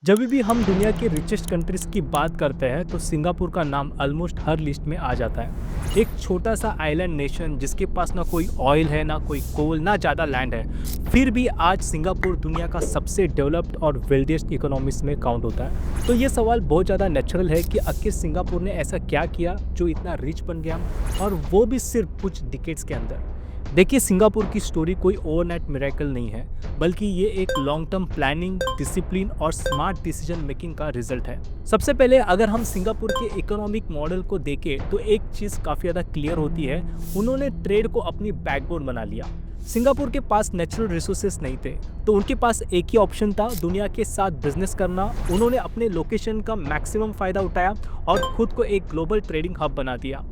जब भी हम दुनिया के रिचेस्ट कंट्रीज की बात करते हैं तो सिंगापुर का नाम ऑलमोस्ट हर लिस्ट में आ जाता है। एक छोटा सा आइलैंड नेशन जिसके पास ना कोई ऑयल है, ना कोई कोल, ना ज़्यादा लैंड है, फिर भी आज सिंगापुर दुनिया का सबसे डेवलप्ड और वेल्दिएस्ट इकोनॉमीज में काउंट होता है। तो ये सवाल बहुत ज़्यादा नेचुरल है कि आखिर सिंगापुर ने ऐसा क्या किया जो इतना रिच बन गया, और वो भी सिर्फ कुछ डिकेड्स के अंदर। देखिए, सिंगापुर की स्टोरी कोई ओवरनाइट मिरेकल नहीं है, बल्कि ये एक लॉन्ग टर्म प्लानिंग, डिसिप्लिन और स्मार्ट डिसीजन मेकिंग का रिजल्ट है। सबसे पहले अगर हम सिंगापुर के इकोनॉमिक मॉडल को देखें तो एक चीज़ काफ़ी ज़्यादा क्लियर होती है, उन्होंने ट्रेड को अपनी बैकबोन बना लिया। सिंगापुर के पास नेचुरल रिसोर्सेस नहीं थे, तो उनके पास एक ही ऑप्शन था, दुनिया के साथ बिजनेस करना। उन्होंने अपने लोकेशन का मैक्सिमम फ़ायदा उठाया और खुद को एक ग्लोबल ट्रेडिंग हब बना दिया।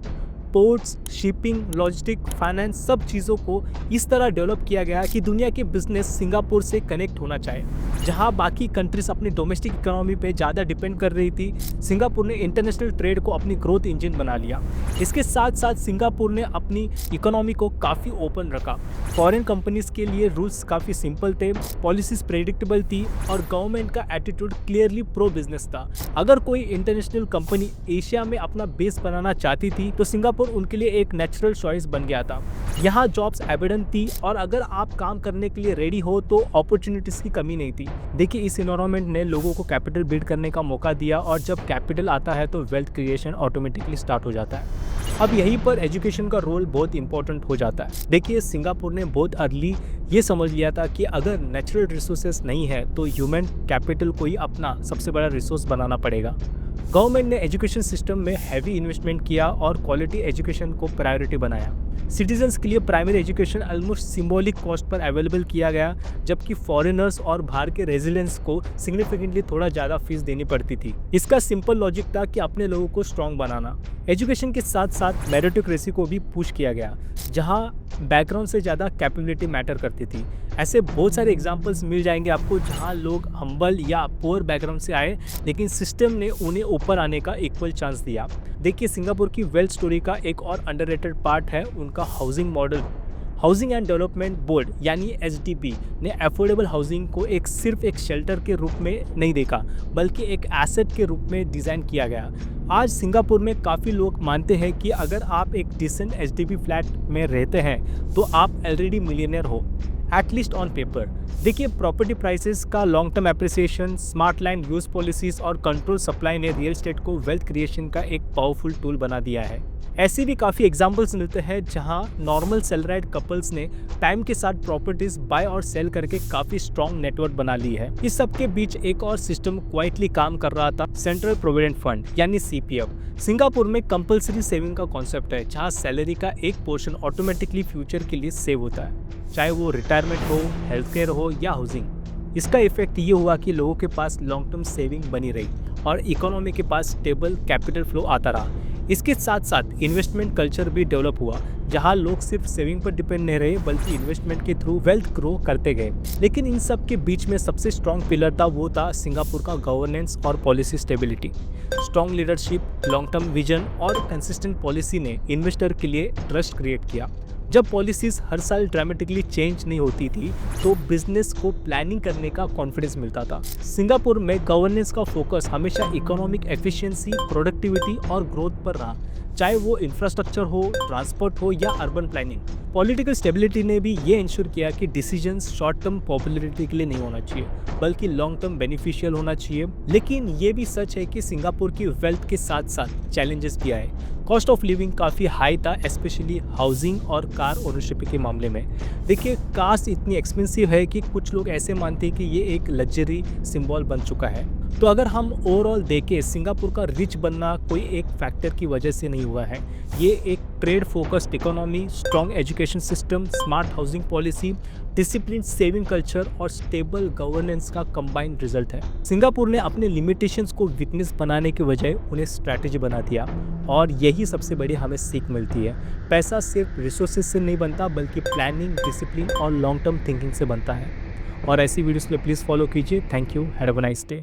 पोर्ट्स, शिपिंग, लॉजिस्टिक, फाइनेंस, सब चीज़ों को इस तरह डेवलप किया गया कि दुनिया के बिजनेस सिंगापुर से कनेक्ट होना चाहिए। जहां बाकी कंट्रीज अपनी डोमेस्टिक इकोनॉमी पे ज़्यादा डिपेंड कर रही थी, सिंगापुर ने इंटरनेशनल ट्रेड को अपनी ग्रोथ इंजन बना लिया। इसके साथ साथ सिंगापुर ने अपनी इकोनॉमी को काफ़ी ओपन रखा। फॉरेन कंपनीज के लिए रूल्स काफ़ी सिंपल थे, पॉलिसीज प्रेडिक्टेबल थी और गवर्नमेंट का एटीट्यूड क्लियरली प्रो बिजनेस था। अगर कोई इंटरनेशनल कंपनी एशिया में अपना बेस बनाना चाहती थी तो सिंगापुर उनके लिए एक नेचुरल चॉइस बन गया था। यहाँ जॉब्स एविडेंट थी और अगर आप काम करने के लिए रेडी हो तो अपॉर्चुनिटीज़ की कमी नहीं थी। देखिए, इस एनवायरनमेंट ने लोगों को कैपिटल बिल्ड करने का मौका दिया, और जब कैपिटल आता है तो वेल्थ क्रिएशन ऑटोमेटिकली स्टार्ट हो जाता है। अब यहीं पर एजुकेशन का रोल बहुत इंपॉर्टेंट हो जाता है। देखिए, सिंगापुर ने बहुत अर्ली ये समझ लिया था कि अगर नेचुरल रिसोर्सेज नहीं है तो ह्यूमन कैपिटल को ही अपना सबसे बड़ा रिसोर्स बनाना पड़ेगा। गवर्नमेंट ने एजुकेशन सिस्टम में हैवी इन्वेस्टमेंट किया और क्वालिटी एजुकेशन को प्रायोरिटी बनाया। सिटीजन्स के लिए primary education almost symbolic cost per available किया गया, जबकि फॉरेनर्स और बाहर के रेजिडेंट्स को सिग्निफिकेंटली थोड़ा ज़्यादा फीस देनी पड़ती थी। इसका सिंपल लॉजिक था कि अपने लोगों को स्ट्रॉन्ग बनाना। एजुकेशन के साथ साथ मेरिटोक्रेसी को भी पुश किया गया, जहां बैकग्राउंड से ज़्यादा कैपेबिलिटी मैटर करती थी। ऐसे बहुत सारे एग्जांपल्स मिल जाएंगे आपको जहां लोग हम्बल या पुअर बैकग्राउंड से आए, लेकिन सिस्टम ने उन्हें ऊपर आने का इक्वल चांस दिया। देखिए, सिंगापुर की वेल्थ स्टोरी का एक और अंडररेटेड पार्ट है उनका housing model. Housing and development board यानी HDB ने अफोर्डेबल हाउसिंग को सिर्फ एक शेल्टर के रूप में नहीं देखा, बल्कि एक एसेट के रूप में डिज़ाइन किया गया। आज सिंगापुर में काफ़ी लोग मानते हैं कि अगर आप एक डिसेंट HDB फ्लैट में रहते हैं तो आप ऑलरेडी मिलियनियर हो, एटलीस्ट ऑन पेपर। देखिए, प्रॉपर्टी प्राइसेस का long term appreciation, smart land use policies और कंट्रोल सप्लाई ने रियल एस्टेट को वेल्थ क्रिएशन का एक पावरफुल टूल बना दिया है। ऐसे भी काफ़ी एग्जांपल्स मिलते हैं जहां नॉर्मल सैलराइड कपल्स ने टाइम के साथ प्रॉपर्टीज बाय और सेल करके काफ़ी स्ट्रॉन्ग नेटवर्क बना ली है। इस सब के बीच एक और सिस्टम क्वाइटली काम कर रहा था, सेंट्रल प्रोविडेंट फंड यानी CPF। सिंगापुर में कंपलसरी सेविंग का कॉन्सेप्ट है, जहाँ सैलरी का एक पोर्शन ऑटोमेटिकली फ्यूचर के लिए सेव होता है, चाहे वो रिटायरमेंट हो, हेल्थ केयर हो या हाउसिंग। इसका इफेक्ट ये हुआ कि लोगों के पास लॉन्ग टर्म सेविंग बनी रही और इकोनॉमी के पास स्टेबल कैपिटल फ्लो आता रहा। इसके साथ साथ इन्वेस्टमेंट कल्चर भी डेवलप हुआ, जहां लोग सिर्फ सेविंग पर डिपेंड नहीं रहे बल्कि इन्वेस्टमेंट के थ्रू वेल्थ ग्रो करते गए। लेकिन इन सब के बीच में सबसे स्ट्रॉन्ग पिलर था, वो था सिंगापुर का गवर्नेंस और policy stability. Strong leadership, long term vision और कंसिस्टेंट पॉलिसी ने इन्वेस्टर के लिए ट्रस्ट क्रिएट किया। जब पॉलिसीज हर साल ड्रामेटिकली चेंज नहीं होती थी तो बिजनेस को प्लानिंग करने का कॉन्फिडेंस मिलता था। सिंगापुर में गवर्नेंस का फोकस हमेशा इकोनॉमिक एफिशिएंसी, प्रोडक्टिविटी और ग्रोथ पर रहा, चाहे वो इंफ्रास्ट्रक्चर हो, ट्रांसपोर्ट हो या अर्बन प्लानिंग। पॉलिटिकल स्टेबिलिटी ने भी ये इंश्योर किया कि डिसीजंस शॉर्ट टर्म पॉपुलैरिटी के लिए नहीं होना चाहिए, बल्कि लॉन्ग टर्म बेनिफिशियल होना चाहिए। लेकिन ये भी सच है कि सिंगापुर की वेल्थ के साथ साथ चैलेंजेस भी आए। कॉस्ट ऑफ लिविंग काफ़ी हाई था, स्पेशली हाउसिंग और कार ओनरशिप के मामले में। देखिए, कार्स इतनी एक्सपेंसिव है कि कुछ लोग ऐसे मानते हैं कि ये एक लग्जरी सिंबल बन चुका है। तो अगर हम ओवरऑल देखें, सिंगापुर का रिच बनना कोई एक फैक्टर की वजह से नहीं हुआ है। ये एक trade focused economy, strong education system, smart housing policy, discipline saving culture और स्टेबल गवर्नेंस का कंबाइंड रिजल्ट है। सिंगापुर ने अपने लिमिटेशंस को वीकनेस बनाने के बजाय उन्हें स्ट्रैटेजी बना दिया, और यही सबसे बड़ी हमें सीख मिलती है। पैसा सिर्फ रिसोर्सेज से नहीं बनता, बल्कि प्लानिंग, डिसिप्लिन और लॉन्ग टर्म थिंकिंग से बनता है। और ऐसी वीडियोस के लिए प्लीज़ फॉलो कीजिए। Thank you, have a nice day.